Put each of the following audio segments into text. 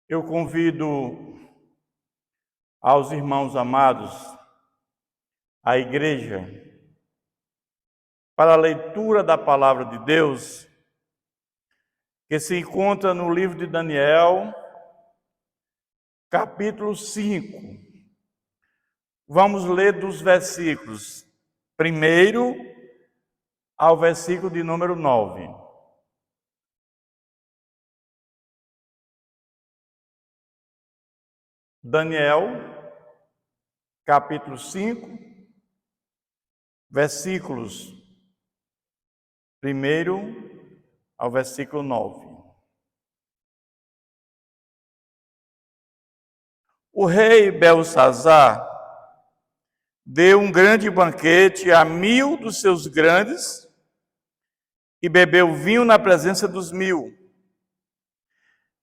Eu convido aos irmãos amados, à igreja, para a leitura da palavra de Deus, que se encontra no livro de Daniel, capítulo 5. Vamos ler dos versículos 1 ao versículo de número 9. Daniel, capítulo 5, versículos 1 ao versículo 9. O rei Belsazar deu um grande banquete a 1000 dos seus grandes e bebeu vinho na presença dos 1000.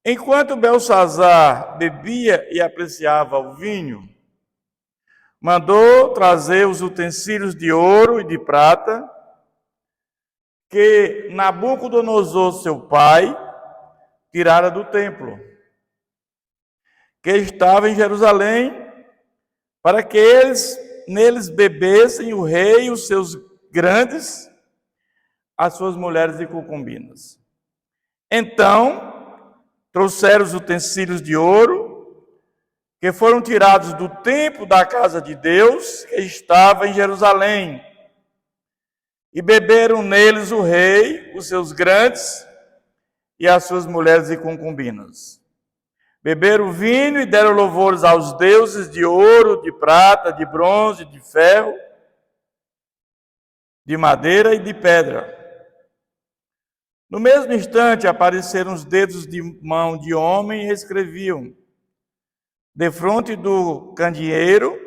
Enquanto Belsazar bebia e apreciava o vinho, mandou trazer os utensílios de ouro e de prata que Nabucodonosor, seu pai, tirara do templo, que estava em Jerusalém, para que neles bebessem o rei e os seus grandes, as suas mulheres e concubinas. Então, trouxeram os utensílios de ouro, que foram tirados do templo da casa de Deus, que estava em Jerusalém, e beberam neles o rei, os seus grandes, e as suas mulheres e concubinas. Beberam vinho e deram louvores aos deuses de ouro, de prata, de bronze, de ferro, de madeira e de pedra. No mesmo instante apareceram os dedos de mão de homem e escreviam, defronte do candeeiro,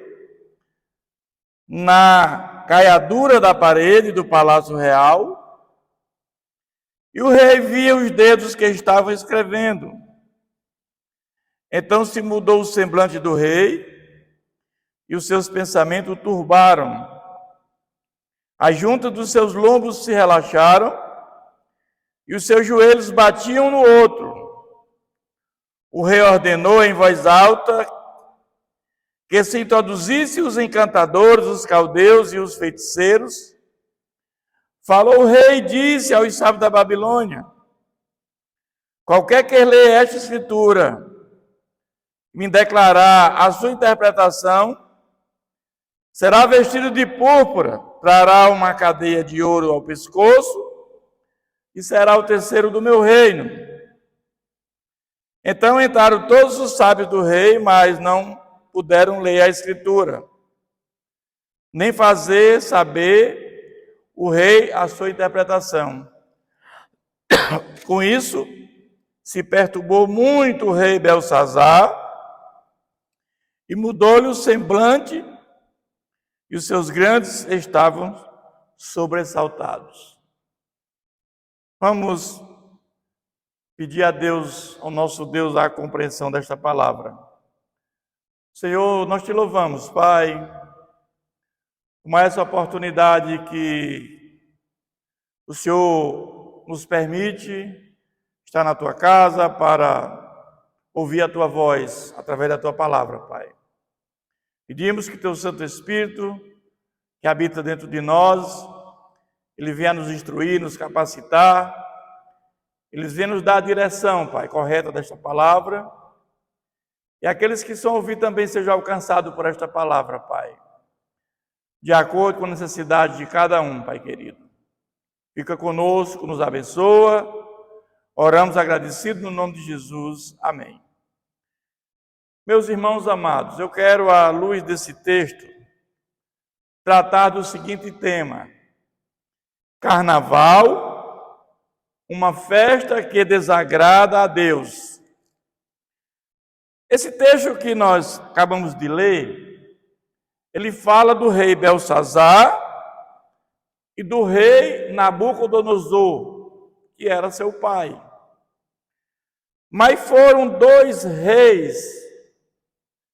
na caiadura da parede do palácio real, e o rei via os dedos que estavam escrevendo. Então se mudou o semblante do rei, e os seus pensamentos o turbaram. As juntas dos seus lombos se relaxaram, e os seus joelhos batiam no outro. O rei ordenou em voz alta que se introduzissem os encantadores, os caldeus e os feiticeiros. Falou o rei e disse aos sábios da Babilônia: qualquer que leia esta escritura, me declarar a sua interpretação, será vestido de púrpura, trará uma cadeia de ouro ao pescoço, e será o terceiro do meu reino. Então entraram todos os sábios do rei, mas não puderam ler a escritura, nem fazer saber o rei a sua interpretação. Com isso, se perturbou muito o rei Belsazar, e mudou-lhe o semblante, e os seus grandes estavam sobressaltados. Vamos pedir a Deus, ao nosso Deus, a compreensão desta palavra. Senhor, nós te louvamos, Pai, por essa oportunidade que o Senhor nos permite estar na tua casa para ouvir a tua voz através da tua palavra, Pai. Pedimos que teu Santo Espírito, que habita dentro de nós, ele venha nos instruir, nos capacitar, ele venha nos dar a direção, Pai, correta desta palavra, e aqueles que são ouvir também sejam alcançados por esta palavra, Pai, de acordo com a necessidade de cada um, Pai querido. Fica conosco, nos abençoa, oramos agradecidos no nome de Jesus, amém. Meus irmãos amados, eu quero, à luz desse texto, tratar do seguinte tema: Carnaval, uma festa que desagrada a Deus. Esse texto que nós acabamos de ler, ele fala do rei Belsazar e do rei Nabucodonosor, que era seu pai. Mas foram dois reis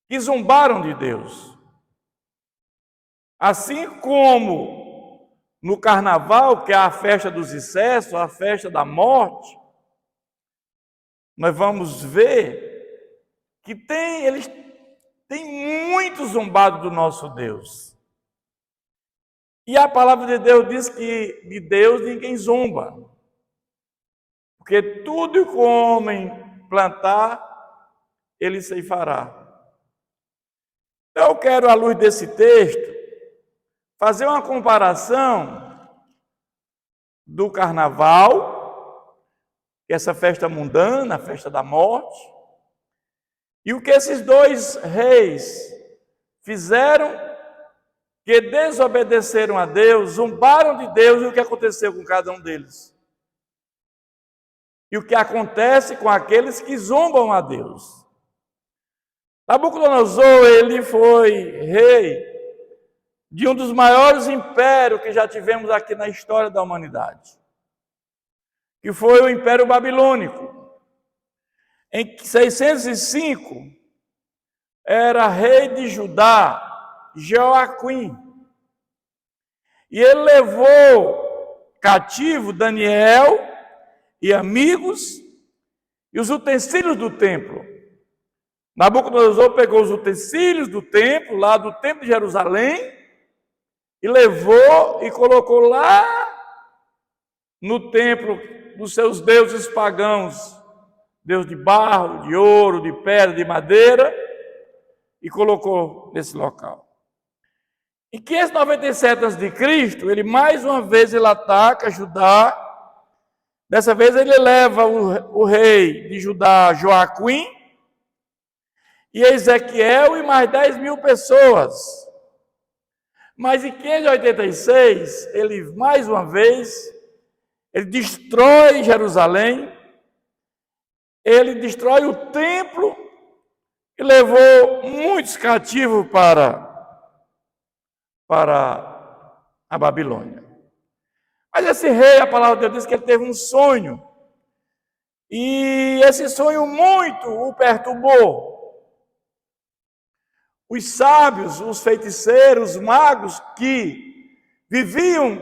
que zombaram de Deus. Assim como no carnaval, que é a festa dos excessos, a festa da morte, nós vamos ver que eles têm muito zombado do nosso Deus. E a palavra de Deus diz que de Deus ninguém zomba. Porque tudo que o homem plantar, ele ceifará. Então, eu quero, à luz desse texto, fazer uma comparação do carnaval, que é essa festa mundana, a festa da morte, e o que esses dois reis fizeram, que desobedeceram a Deus, zombaram de Deus, e o que aconteceu com cada um deles. E o que acontece com aqueles que zombam a Deus. Nabucodonosor, ele foi rei de um dos maiores impérios que já tivemos aqui na história da humanidade, que foi o Império Babilônico. Em 605, era rei de Judá, Joaquim. E ele levou cativo Daniel e amigos e os utensílios do templo. Nabucodonosor pegou os utensílios do templo, lá do templo de Jerusalém, e levou e colocou lá no templo dos seus deuses pagãos, Deus de barro, de ouro, de pedra, de madeira, e colocou nesse local. Em 597 a.C., ele mais uma vez ele ataca Judá. Dessa vez ele leva o rei de Judá, Joaquim, e Ezequiel e mais 10.000 pessoas. Mas em 586, ele mais uma vez, ele destrói Jerusalém, ele destrói o templo e levou muitos cativos para a Babilônia. Mas esse rei, a palavra de Deus diz que ele teve um sonho, e esse sonho muito o perturbou. Os sábios, os feiticeiros, os magos que viviam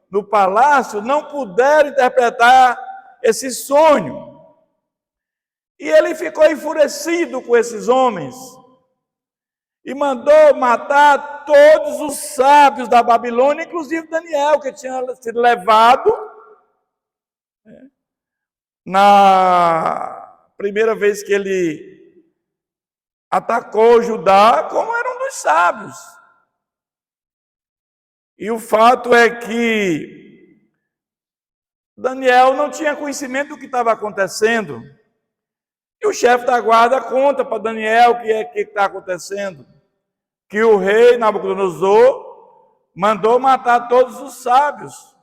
no palácio não puderam interpretar esse sonho. E ele ficou enfurecido com esses homens e mandou matar todos os sábios da Babilônia, inclusive Daniel, que tinha sido levado na primeira vez que ele atacou Judá, como era um dos sábios. E o fato é que Daniel não tinha conhecimento do que estava acontecendo. E o chefe da guarda conta para Daniel o que está acontecendo. Que o rei Nabucodonosor mandou matar todos os sábios.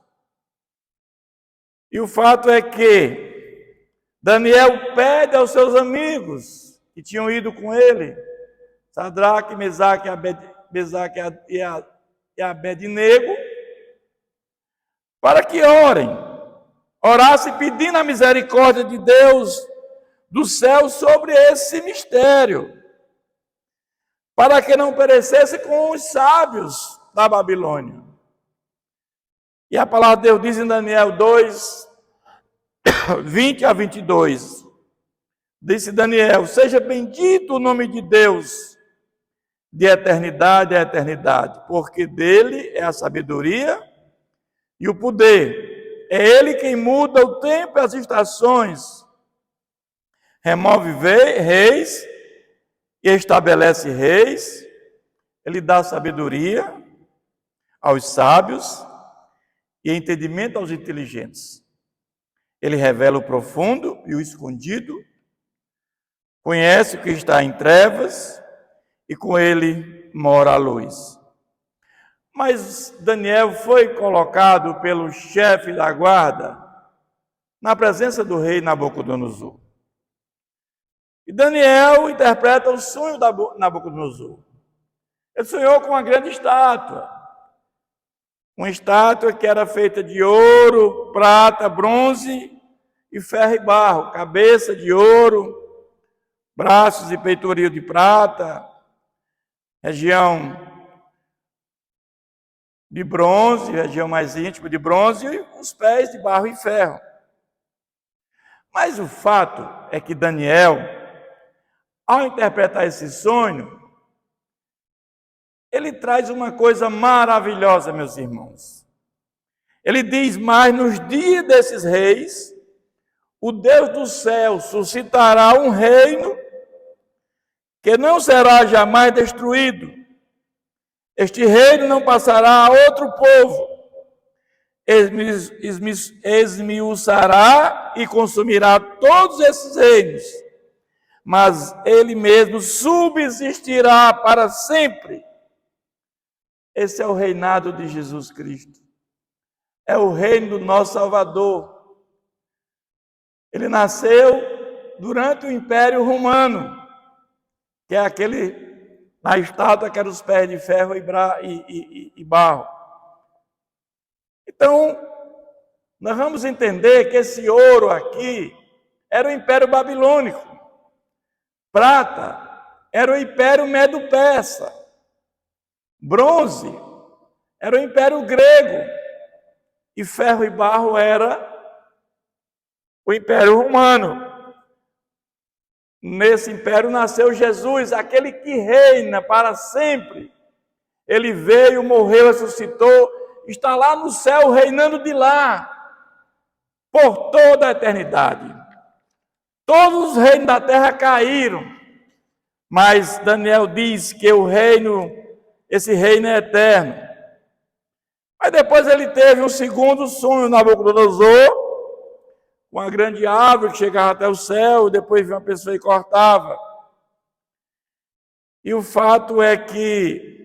E o fato é que Daniel pede aos seus amigos que tinham ido com ele, Sadraque, Mesaque e Abednego, para que orassem pedindo a misericórdia de Deus do céu sobre esse mistério, para que não perecesse com os sábios da Babilônia. E a palavra de Deus diz em Daniel 2, 20 a 22, disse Daniel: seja bendito o nome de Deus, de eternidade a eternidade, porque dele é a sabedoria e o poder. É ele quem muda o tempo e as estações, remove reis e estabelece reis. Ele dá sabedoria aos sábios e entendimento aos inteligentes. Ele revela o profundo e o escondido, conhece o que está em trevas e com ele mora a luz. Mas Daniel foi colocado pelo chefe da guarda na presença do rei Nabucodonosor. E Daniel interpreta o sonho de Nabucodonosor. Ele sonhou com uma grande estátua. Uma estátua que era feita de ouro, prata, bronze e ferro e barro. Cabeça de ouro, braços e peitoril de prata, região de bronze, região mais íntima de bronze, e os pés de barro e ferro. Mas o fato é que Daniel, ao interpretar esse sonho, ele traz uma coisa maravilhosa, meus irmãos. Ele diz: mas nos dias desses reis, o Deus do céu suscitará um reino que não será jamais destruído. Este reino não passará a outro povo. Esmiuçará e consumirá todos esses reinos, mas ele mesmo subsistirá para sempre. Esse é o reinado de Jesus Cristo. É o reino do nosso Salvador. Ele nasceu durante o Império Romano, que é aquele, na estátua que era os pés de ferro e barro. Então, nós vamos entender que esse ouro aqui era o Império Babilônico. Prata era o Império Medo-Persa. Bronze era o Império Grego. E ferro e barro era o Império Romano. Nesse império nasceu Jesus, aquele que reina para sempre. Ele veio, morreu, ressuscitou, está lá no céu, reinando de lá, por toda a eternidade. Todos os reinos da terra caíram, mas Daniel diz que esse reino é eterno. Mas depois ele teve um segundo sonho, Nabucodonosor, uma grande árvore que chegava até o céu, depois vinha uma pessoa e cortava. E o fato é que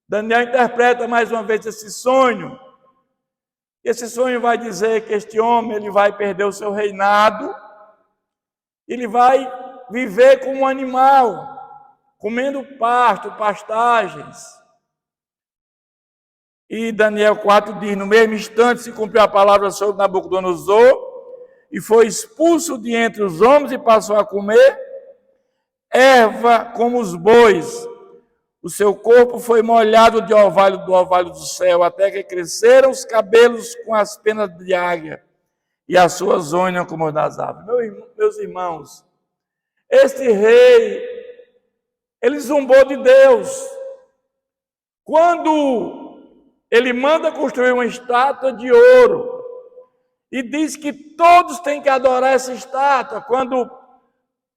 Daniel interpreta mais uma vez esse sonho. Esse sonho vai dizer que este homem ele vai perder o seu reinado, ele vai viver como um animal, comendo pasto, pastagens. E Daniel 4 diz: no mesmo instante se cumpriu a palavra sobre Nabucodonosor, e foi expulso de entre os homens e passou a comer erva como os bois. O seu corpo foi molhado do orvalho do céu, até que cresceram os cabelos com as penas de águia, e as suas unhas como as das aves. Meus irmãos, este rei, ele zombou de Deus. Quando ele manda construir uma estátua de ouro, e diz que todos têm que adorar essa estátua, quando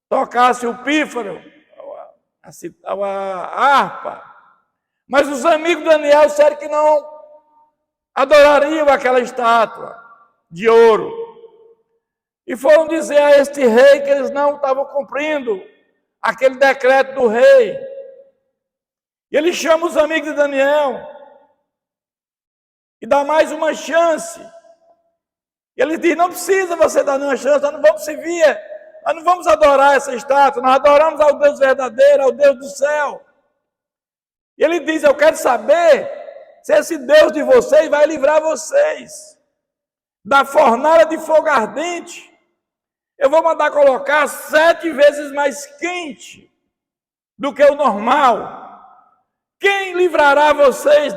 tocasse o pífaro, a harpa. Mas os amigos de Daniel disseram que não adorariam aquela estátua de ouro. E foram dizer a este rei que eles não estavam cumprindo aquele decreto do rei. E ele chama os amigos de Daniel e dá mais uma chance. E ele diz: não precisa você dar nenhuma chance, nós não vamos servir, nós não vamos adorar essa estátua, nós adoramos ao Deus verdadeiro, ao Deus do céu. E ele diz: eu quero saber se esse Deus de vocês vai livrar vocês da fornalha de fogo ardente. Eu vou mandar colocar 7 vezes mais quente do que o normal. Quem livrará vocês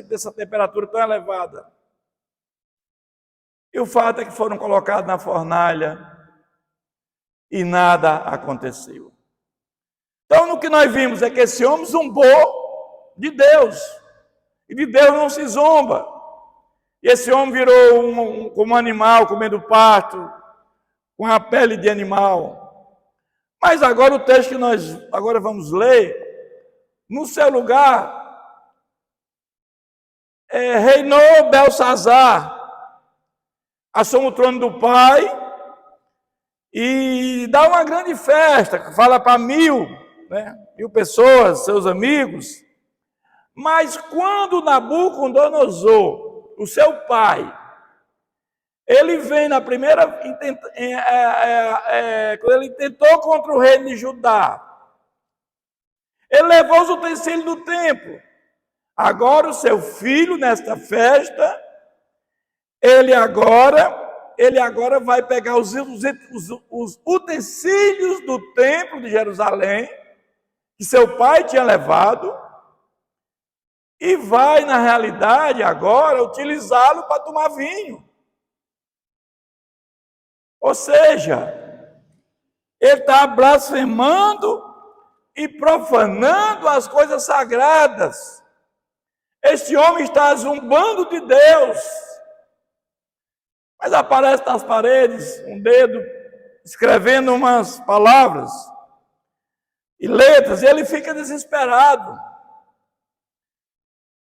dessa temperatura tão elevada? E o fato é que foram colocados na fornalha e nada aconteceu. Então, o que nós vimos é que esse homem zombou de Deus. E de Deus não se zomba. E esse homem virou como um animal, comendo pasto, com a pele de animal. Mas agora o texto que nós agora vamos ler, no seu lugar, reinou Belsazar, assoma o trono do pai e dá uma grande festa, que fala para 1000 pessoas, seus amigos. Mas quando Nabucodonosor, o seu pai, ele vem na primeira, quando ele tentou contra o reino de Judá, ele levou os utensílios do templo. Agora o seu filho, nesta festa, ele agora vai pegar os utensílios do templo de Jerusalém, que seu pai tinha levado, e vai, na realidade, agora, utilizá-lo para tomar vinho. Ou seja, Ele está blasfemando e profanando as coisas sagradas. Este homem está zombando de Deus. Mas aparece nas paredes um dedo escrevendo umas palavras e letras, e ele fica desesperado.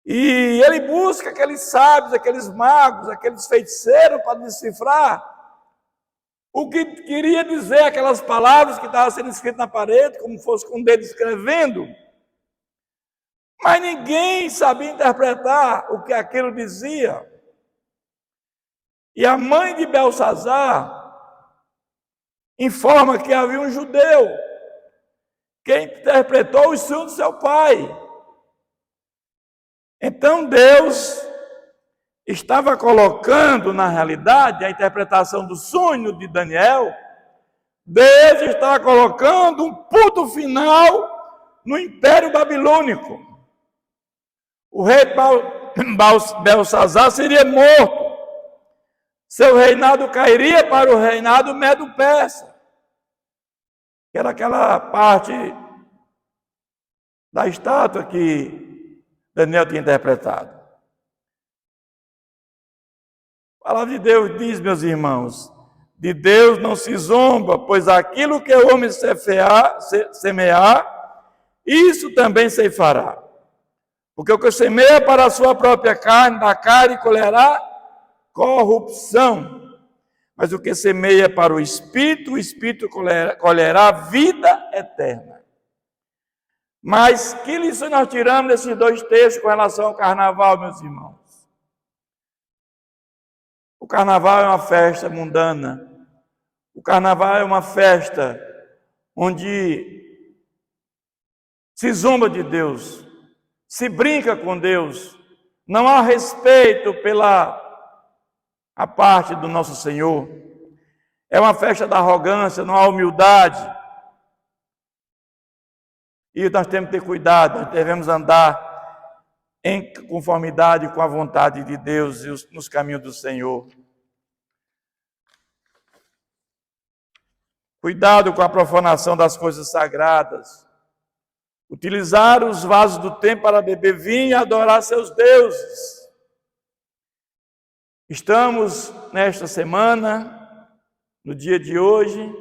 E ele busca aqueles sábios, aqueles magos, aqueles feiticeiros para decifrar o que queria dizer aquelas palavras que estavam sendo escritas na parede, como fosse com o dedo escrevendo. Mas ninguém sabia interpretar o que aquilo dizia. E a mãe de Belsazar informa que havia um judeu que interpretou os sonhos do seu pai. Então Deus estava colocando, na realidade, a interpretação do sonho de Daniel. Deus estava colocando um ponto final no Império Babilônico. O rei Belsazar seria morto. Seu reinado cairia para o reinado Medo-Persa, que era aquela parte da estátua que Daniel tinha interpretado. A palavra de Deus diz, meus irmãos, de Deus não se zomba, pois aquilo que o homem semear, isso também ceifará. Porque o que semeia para a sua própria carne, da carne colherá corrupção. Mas o que semeia para o Espírito colherá vida eterna. Mas que lição nós tiramos desses dois textos com relação ao carnaval, meus irmãos? O carnaval é uma festa mundana. O carnaval é uma festa onde se zomba de Deus, se brinca com Deus, não há respeito pela a parte do nosso Senhor. É uma festa da arrogância, não há humildade. E nós temos que ter cuidado, nós devemos andar em conformidade com a vontade de Deus e nos caminhos do Senhor. Cuidado com a profanação das coisas sagradas. Utilizar os vasos do templo para beber vinho e adorar seus deuses. Estamos nesta semana, no dia de hoje,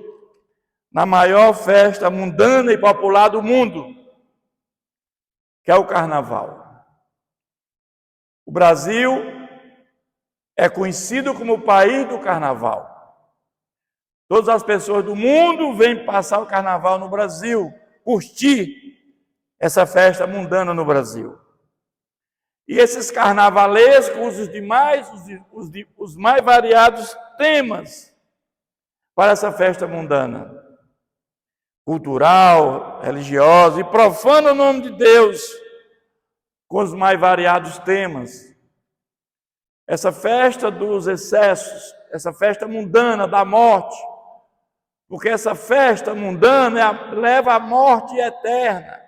na maior festa mundana e popular do mundo, que é o Carnaval. O Brasil é conhecido como o país do Carnaval. Todas as pessoas do mundo vêm passar o Carnaval no Brasil, curtir essa festa mundana no Brasil. E esses carnavalescos usam os mais variados temas para essa festa mundana. Cultural, religiosa, e profana o nome de Deus com os mais variados temas. Essa festa dos excessos, essa festa mundana da morte, porque essa festa mundana leva à morte eterna.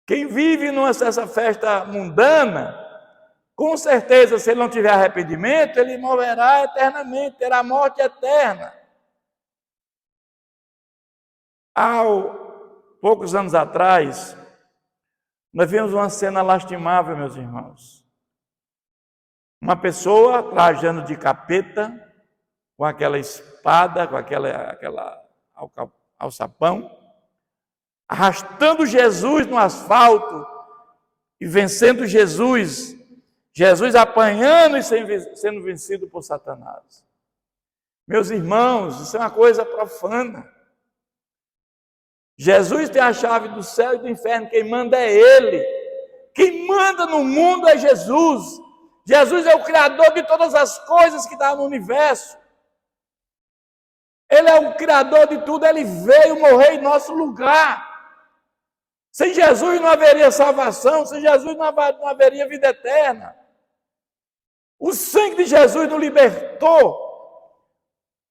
Quem vive nessa festa mundana, com certeza, se ele não tiver arrependimento, ele morrerá eternamente, terá morte eterna. Há poucos anos atrás, nós vimos uma cena lastimável, meus irmãos. Uma pessoa trajando de capeta, com aquela espada, com aquela alçapão, arrastando Jesus no asfalto e vencendo Jesus. Jesus apanhando e sendo vencido por Satanás. Meus irmãos, isso é uma coisa profana. Jesus tem a chave do céu e do inferno, quem manda é Ele. Quem manda no mundo é Jesus. Jesus é o Criador de todas as coisas que estão no universo. Ele é o Criador de tudo, Ele veio morrer em nosso lugar. Sem Jesus não haveria salvação, sem Jesus não haveria vida eterna. O sangue de Jesus nos libertou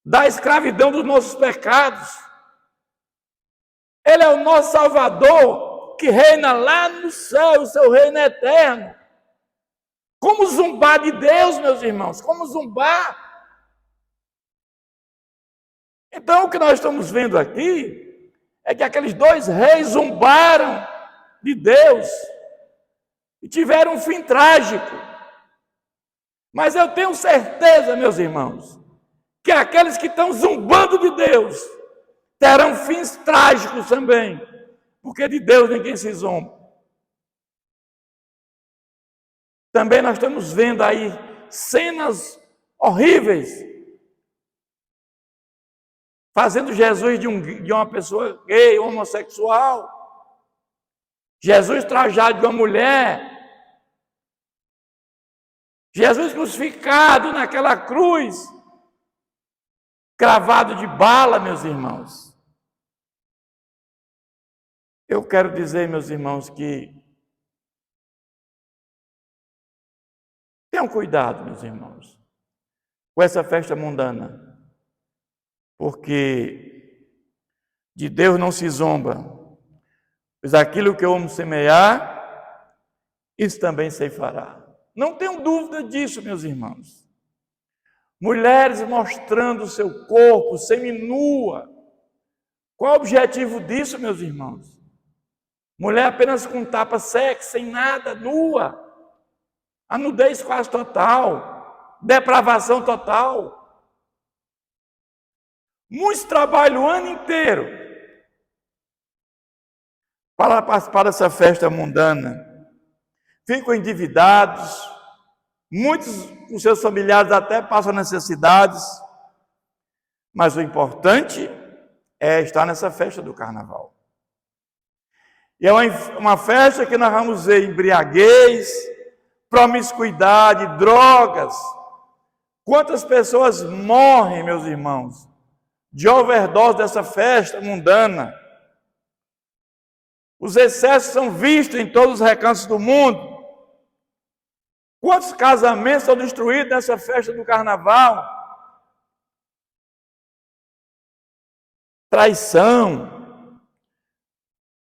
da escravidão dos nossos pecados. Ele é o nosso Salvador, que reina lá no céu, o seu reino é eterno. Como zombar de Deus, meus irmãos? Como zombar? Então, o que nós estamos vendo aqui é que aqueles dois reis zombaram de Deus e tiveram um fim trágico. Mas eu tenho certeza, meus irmãos, que aqueles que estão zombando de Deus terão fins trágicos também, porque de Deus ninguém se zomba. Também nós estamos vendo aí cenas horríveis, fazendo Jesus de uma pessoa gay, homossexual, Jesus trajado de uma mulher, Jesus crucificado naquela cruz, cravado de bala, meus irmãos. Eu quero dizer, meus irmãos, que tenham cuidado, meus irmãos, com essa festa mundana, porque de Deus não se zomba, pois aquilo que o homem semear, isso também ceifará. Não tenho dúvida disso, meus irmãos. Mulheres mostrando o seu corpo seminua. Qual o objetivo disso, meus irmãos? Mulher apenas com tapa sexy, sem nada, nua. A nudez quase total. Depravação total. Muitos trabalham o ano inteiro para participar dessa festa mundana. Ficam endividados, muitos dos seus familiares até passam necessidades, mas o importante é estar nessa festa do carnaval. E é uma festa que nós vamos ver embriaguez, promiscuidade, drogas. Quantas pessoas morrem, meus irmãos, de overdose dessa festa mundana? Os excessos são vistos em todos os recantos do mundo. Quantos casamentos são destruídos nessa festa do carnaval? Traição.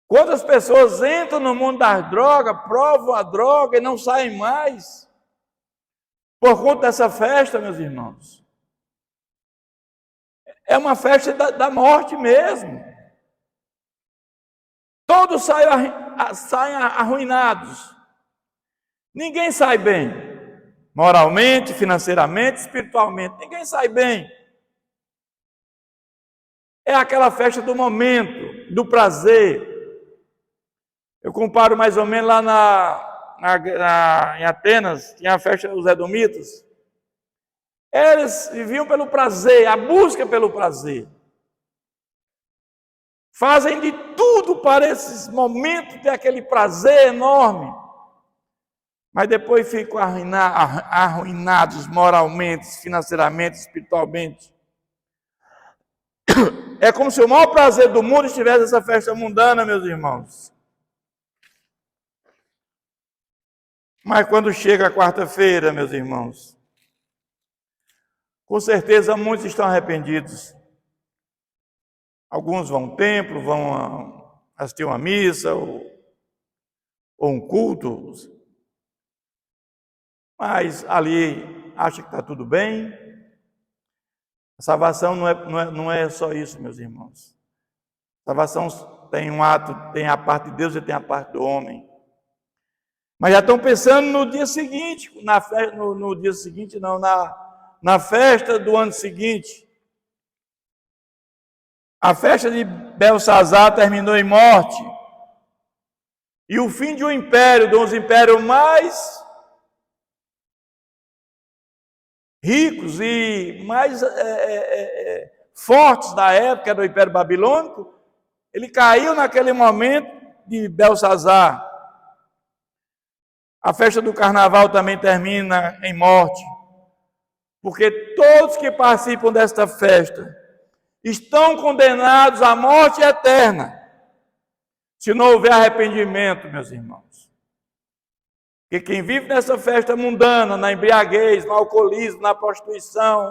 Quantas pessoas entram no mundo das drogas, provam a droga e não saem mais? Por conta dessa festa, meus irmãos. É uma festa da morte mesmo. Todos saem arruinados. Ninguém sai bem, moralmente, financeiramente, espiritualmente, ninguém sai bem. É aquela festa do momento, do prazer. Eu comparo mais ou menos lá em Atenas, tinha a festa dos edomitas. Eles viviam pelo prazer, a busca pelo prazer. Fazem de tudo para esses momentos ter aquele prazer enorme. Mas depois ficam arruinados moralmente, financeiramente, espiritualmente. É como se o maior prazer do mundo estivesse nessa festa mundana, meus irmãos. Mas quando chega a quarta-feira, meus irmãos, com certeza muitos estão arrependidos. Alguns vão ao templo, vão assistir uma missa ou um culto, mas ali acha que está tudo bem. A salvação não é só isso, meus irmãos. A salvação tem um ato, tem a parte de Deus e tem a parte do homem. Mas já estão pensando no dia seguinte, na festa do ano seguinte. A festa de Belsazar terminou em morte. E o fim de um império, de um dos impérios mais ricos e mais fortes da época, era o Império Babilônico, ele caiu naquele momento de Belsazar. A festa do carnaval também termina em morte, porque todos que participam desta festa estão condenados à morte eterna, se não houver arrependimento, meus irmãos. Porque quem vive nessa festa mundana, na embriaguez, no alcoolismo, na prostituição,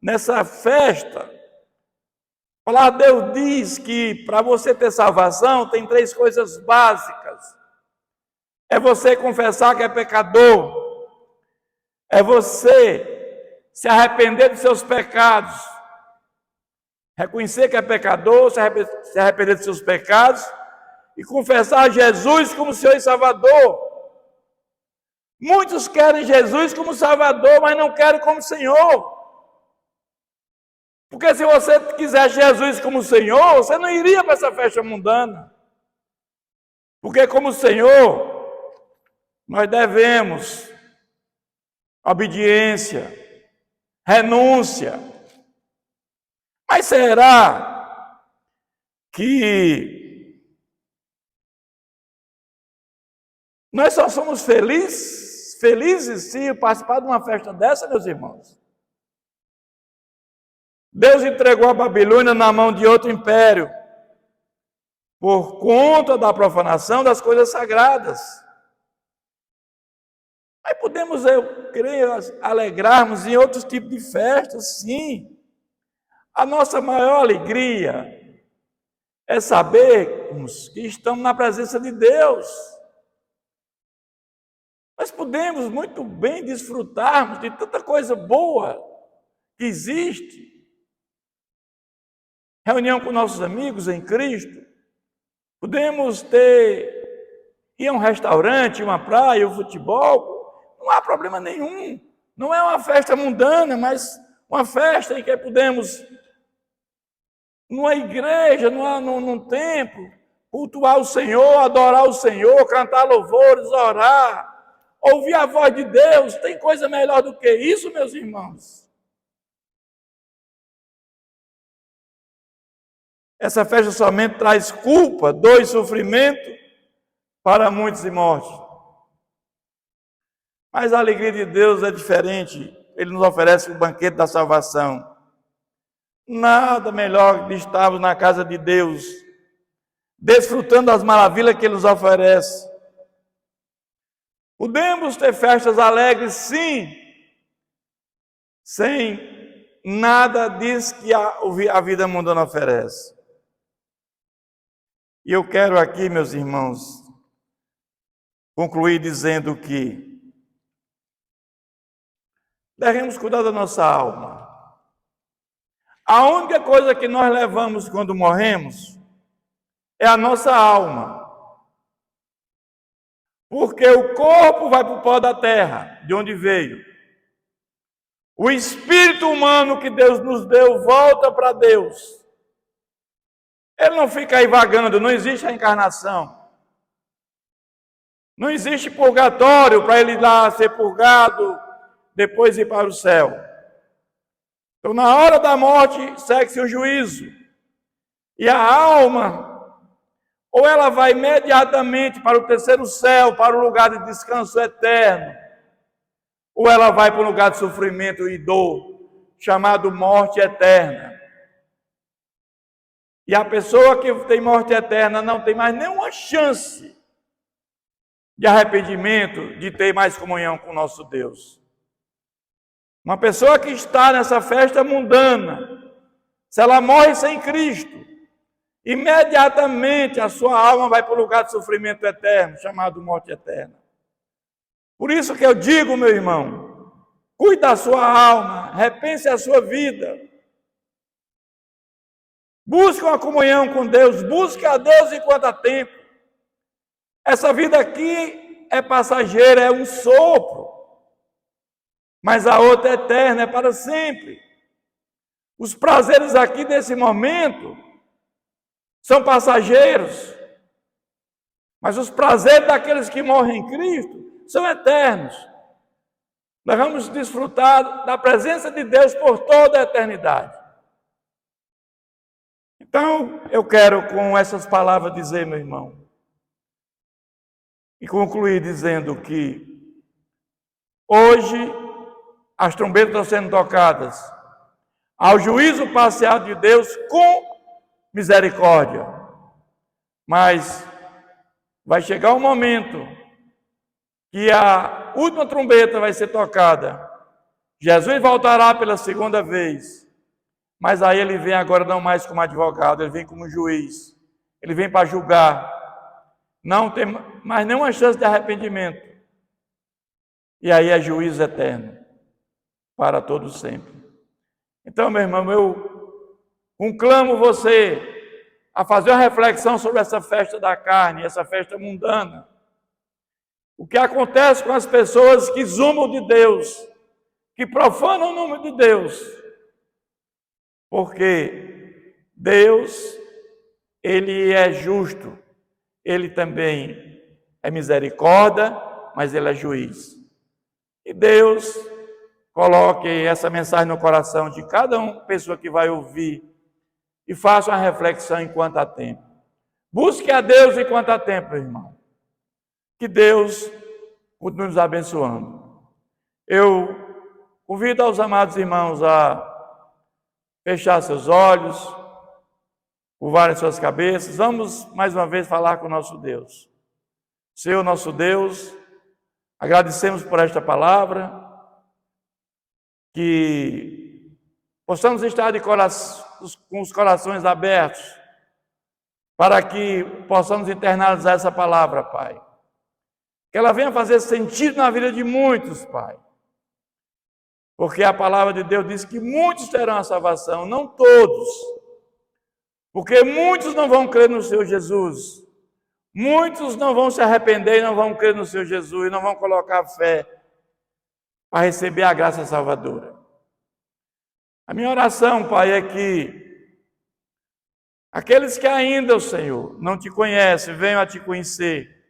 nessa festa, a palavra de Deus diz que para você ter salvação tem 3 coisas básicas. É você confessar que é pecador, é você se arrepender dos seus pecados reconhecer que é pecador, se arrepender de seus pecados e confessar Jesus como Senhor e Salvador. Muitos querem Jesus como Salvador, mas não querem como Senhor. Porque se você quiser Jesus como Senhor, você não iria para essa festa mundana. Porque como Senhor, nós devemos obediência, renúncia. Mas será que nós só somos felizes se participar de uma festa dessa, meus irmãos? Deus entregou a Babilônia na mão de outro império por conta da profanação das coisas sagradas. Aí podemos, eu creio, alegrarmos em outros tipos de festas, sim. A nossa maior alegria é sabermos que estamos na presença de Deus. Nós podemos muito bem desfrutarmos de tanta coisa boa que existe. Reunião com nossos amigos em Cristo. Podemos ir a um restaurante, uma praia, um futebol. Não há problema nenhum. Não é uma festa mundana, mas uma festa em que podemos, numa igreja, num templo, cultuar o Senhor, adorar o Senhor, cantar louvores, orar, ouvir a voz de Deus. Tem coisa melhor do que isso, meus irmãos? Essa festa somente traz culpa, dor e sofrimento para muitos e morte. Mas a alegria de Deus é diferente. Ele nos oferece o banquete da salvação. Nada melhor de estarmos na casa de Deus, desfrutando das maravilhas que Ele nos oferece. Podemos ter festas alegres, sim, sem nada disso que a vida mundana oferece. E eu quero aqui, meus irmãos, concluir dizendo que devemos cuidar da nossa alma. A única coisa que nós levamos quando morremos é a nossa alma. Porque o corpo vai para o pó da terra, de onde veio. O espírito humano que Deus nos deu volta para Deus. Ele não fica aí vagando, não existe reencarnação. Não existe purgatório para ele ir lá ser purgado, depois ir para o céu. Então, na hora da morte, segue-se o juízo. E a alma, ou ela vai imediatamente para o terceiro céu, para o lugar de descanso eterno, ou ela vai para um lugar de sofrimento e dor, chamado morte eterna. E a pessoa que tem morte eterna não tem mais nenhuma chance de arrependimento, de ter mais comunhão com o nosso Deus. Uma pessoa que está nessa festa mundana, se ela morre sem Cristo, imediatamente a sua alma vai para o lugar de sofrimento eterno, chamado morte eterna. Por isso que eu digo, meu irmão, cuide da sua alma, repense a sua vida. Busque uma comunhão com Deus, busque a Deus enquanto há tempo. Essa vida aqui é passageira, é um sopro. Mas a outra é eterna, é para sempre. Os prazeres aqui desse momento são passageiros. Mas os prazeres daqueles que morrem em Cristo são eternos. Nós vamos desfrutar da presença de Deus por toda a eternidade. Então, eu quero com essas palavras dizer, meu irmão, e concluir dizendo que hoje as trombetas estão sendo tocadas ao juízo parcial de Deus com misericórdia. Mas vai chegar um momento que a última trombeta vai ser tocada. Jesus voltará pela segunda vez. Mas aí ele vem agora não mais como advogado, ele vem como juiz. Ele vem para julgar. Não tem mais nenhuma chance de arrependimento. E aí é juízo eterno, para todo sempre. Então, meu irmão, eu Conclamo você a fazer uma reflexão sobre essa festa da carne, essa festa mundana. O que acontece com as pessoas que zumbam de Deus, que profanam o nome de Deus. Porque Deus, Ele é justo, Ele também é misericórdia, mas Ele é juiz. E Deus coloque essa mensagem no coração de cada pessoa que vai ouvir e faça uma reflexão enquanto há tempo. Busque a Deus enquanto há tempo, irmão. Que Deus continue nos abençoando. Eu convido aos amados irmãos a fechar seus olhos, curvarem suas cabeças. Vamos mais uma vez falar com o nosso Deus. Senhor, nosso Deus, agradecemos por esta palavra, que possamos estar com os corações abertos, para que possamos internalizar essa palavra, Pai. Que ela venha fazer sentido na vida de muitos, Pai. Porque a palavra de Deus diz que muitos terão a salvação, não todos. Porque muitos não vão crer no Senhor Jesus. Muitos não vão se arrepender e não vão crer no Senhor Jesus e não vão colocar fé para receber a graça salvadora. A minha oração, Pai, é que aqueles que ainda, Senhor, não te conhecem, venham a te conhecer.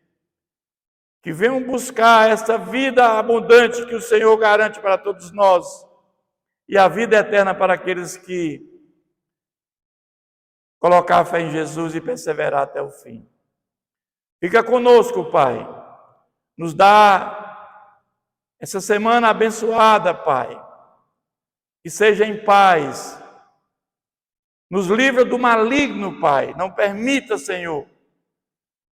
Que venham buscar essa vida abundante que o Senhor garante para todos nós e a vida eterna para aqueles que colocar a fé em Jesus e perseverar até o fim. Fica conosco, Pai. Nos dá essa semana abençoada, Pai. Que seja em paz. Nos livra do maligno, Pai. Não permita, Senhor,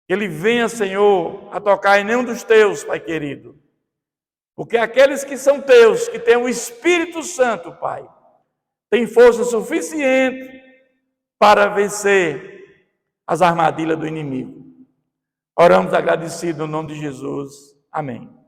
que ele venha, Senhor, a tocar em nenhum dos teus, Pai querido. Porque aqueles que são teus, que têm o Espírito Santo, Pai, têm força suficiente para vencer as armadilhas do inimigo. Oramos agradecidos no nome de Jesus. Amém.